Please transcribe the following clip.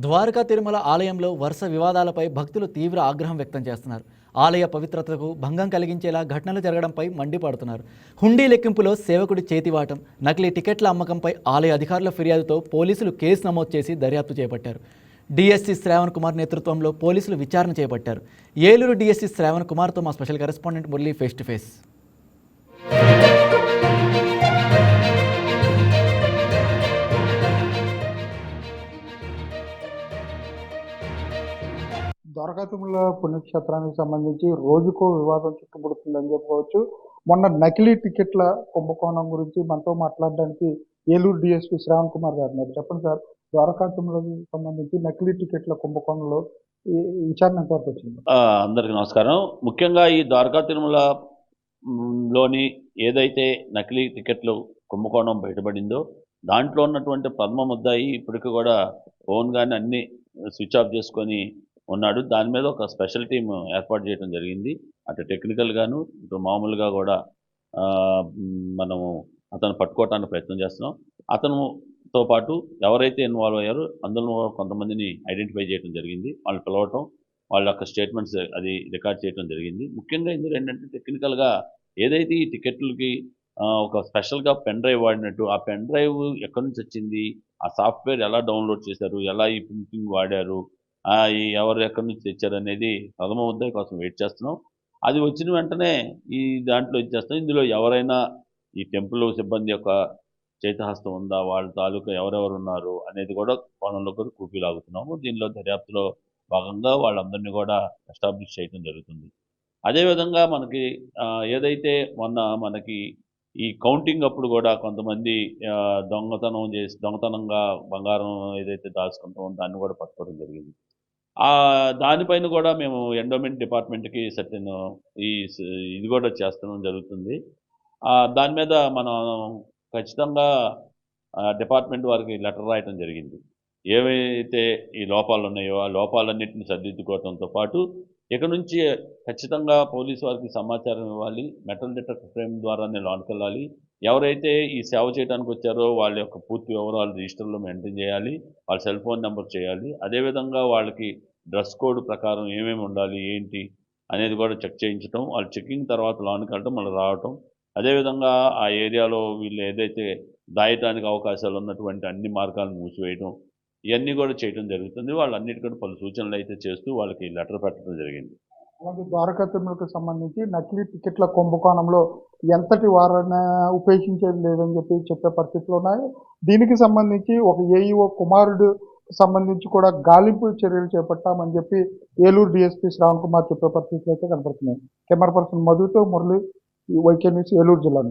ద్వారకా తిరుమల ఆలయంలో వరుస వివాదాలపై భక్తులు తీవ్ర ఆగ్రహం వ్యక్తం చేస్తున్నారు. ఆలయ పవిత్రతకు భంగం కలిగించేలా ఘటనలు జరగడంపై మండిపడుతున్నారు. హుండీ లెక్కింపులో సేవకుడి చేతివాటం, నకిలీ టికెట్ల అమ్మకంపై ఆలయ అధికారుల ఫిర్యాదుతో పోలీసులు కేసు నమోదు చేసి దర్యాప్తు చేపట్టారు. డీఎస్సీ శ్రావణ్ కుమార్ నేతృత్వంలో పోలీసులు విచారణ చేపట్టారు. ఏలూరు డీఎస్సీ శ్రావణ్ కుమార్తో మా special correspondent Murali face to face. Dwaraka Tirumala పుణ్యక్షేత్రానికి సంబంధించి రోజుకో వివాదం చుట్టుముడుతుందని చెప్పుకోవచ్చు. మొన్న నకిలీ టికెట్ల కుంభకోణం గురించి మనతో మాట్లాడడానికి ఏలూరు డిఎస్పీ శ్రావణ్ కుమార్ గారు ఉన్నారు. చెప్పండి సార్, ద్వారకా తిరుమలకి సంబంధించి నకిలీ టికెట్ల కుంభకోణంలో ఈ విచారణ ఎంతవరకు వచ్చింది? అందరికీ నమస్కారం. ముఖ్యంగా ఈ ద్వారకా తిరుమల లోని ఏదైతే నకిలీ టికెట్లు కుంభకోణం బయటపడిందో దాంట్లో ఉన్నటువంటి ప్రథమ ముద్దాయి ఇప్పటికి కూడా ఫోన్ కానీ అన్ని స్విచ్ ఆఫ్ చేసుకొని ఉన్నాడు. దాని మీద ఒక స్పెషల్ టీం ఏర్పాటు చేయడం జరిగింది. అటు టెక్నికల్గాను ఇటు మామూలుగా కూడా మనము అతను పట్టుకోవటానికి ప్రయత్నం చేస్తున్నాం. అతనుతో పాటు ఎవరైతే ఇన్వాల్వ్ అయ్యారో అందులో కొంతమందిని ఐడెంటిఫై చేయడం జరిగింది. వాళ్ళు పిలవటం, వాళ్ళ యొక్క స్టేట్మెంట్స్ అది రికార్డ్ చేయడం జరిగింది. ముఖ్యంగా ఇందులో ఏంటంటే టెక్నికల్గా ఏదైతే ఈ టికెట్లకి ఒక స్పెషల్గా పెన్ డ్రైవ్ వాడినట్టు, ఆ పెన్ డ్రైవ్ ఎక్కడి నుంచి వచ్చింది, ఆ సాఫ్ట్వేర్ ఎలా డౌన్లోడ్ చేశారు, ఎలా ఈ ప్రింటింగ్ వాడారు, ఈ ఎవరు ఎక్కడి నుంచి తెచ్చారు అనేది ప్రథమ ముద్దాయి కోసం వెయిట్ చేస్తున్నాం. అది వచ్చిన వెంటనే ఈ దాంట్లో ఇచ్చేస్తాం. ఇందులో ఎవరైనా ఈ టెంపుల్ సిబ్బంది యొక్క చేతహస్తం ఉందా, వాళ్ళ తాలూకా ఎవరెవరు ఉన్నారు అనేది కూడా కోణంలో కూడా కూపీలాగుతున్నాము. దీనిలో దర్యాప్తులో భాగంగా వాళ్ళందరినీ కూడా ఎస్టాబ్లిష్ చేయడం జరుగుతుంది. అదేవిధంగా మనకి ఏదైతే మొన్న మనకి ఈ కౌంటింగ్ అప్పుడు కూడా కొంతమంది దొంగతనంగా బంగారం ఏదైతే దాచుకుంటామో దాన్ని కూడా పట్టుకోవడం జరిగింది. దానిపైన కూడా మేము ఎండోమెంట్ డిపార్ట్మెంట్కి సర్టెన్ ఇది కూడా చేస్తడం జరుగుతుంది. దాని మీద మనం ఖచ్చితంగా డిపార్ట్మెంట్ వారికి లెటర్ రాయటం జరిగింది. ఏవైతే ఈ లోపాలు ఉన్నాయో ఆ లోపాలన్నింటినీ సరిదిద్దుకోవడంతో పాటు ఇక నుంచి ఖచ్చితంగా పోలీసు వారికి సమాచారం ఇవ్వాలి. మెటల్ డిటెక్టర్ ఫ్రేమ్ ద్వారానే లోనికి ఎవరైతే ఈ సేవ చేయడానికి వచ్చారో వాళ్ళ యొక్క పూర్తి వివరాలు రిజిస్టర్లో మెయింటైన్ చేయాలి. వాళ్ళ సెల్ ఫోన్ నెంబర్ చేయాలి. అదేవిధంగా వాళ్ళకి డ్రెస్ కోడ్ ప్రకారం ఏమేమి ఉండాలి ఏంటి అనేది కూడా చెక్ చేయించడం, వాళ్ళు చెక్కింగ్ తర్వాత లోనికి వెళ్ళటం, మళ్ళీ రావటం. అదేవిధంగా ఆ ఏరియాలో వీళ్ళు ఏదైతే దాయటానికి అవకాశాలు ఉన్నటువంటి అన్ని మార్గాలను మూసివేయడం, ఇవన్నీ కూడా చేయడం జరుగుతుంది. వాళ్ళన్నిటికీ పలు సూచనలు అయితే చేస్తూ వాళ్ళకి లెటర్ పెట్టడం జరిగింది. అలాగే ద్వారకా తిరుమలకు సంబంధించి నకిలీ టికెట్ల కుంభకోణంలో ఎంతటి వారైనా ఉపేక్షించేది లేదని చెప్పే పరిస్థితులు ఉన్నాయి. దీనికి సంబంధించి ఒక ఏఈఓ కుమారుడు సంబంధించి కూడా గాలింపు చర్యలు చేపట్టామని చెప్పి ఏలూరు డిఎస్పీ శ్రావణ్ కుమార్ చెప్పే పరిస్థితులు అయితే కనపడుతున్నాయి. కెమెరా పర్సన్ మధుతో మురళి, వైకే న్యూస్, ఏలూరు జిల్లా.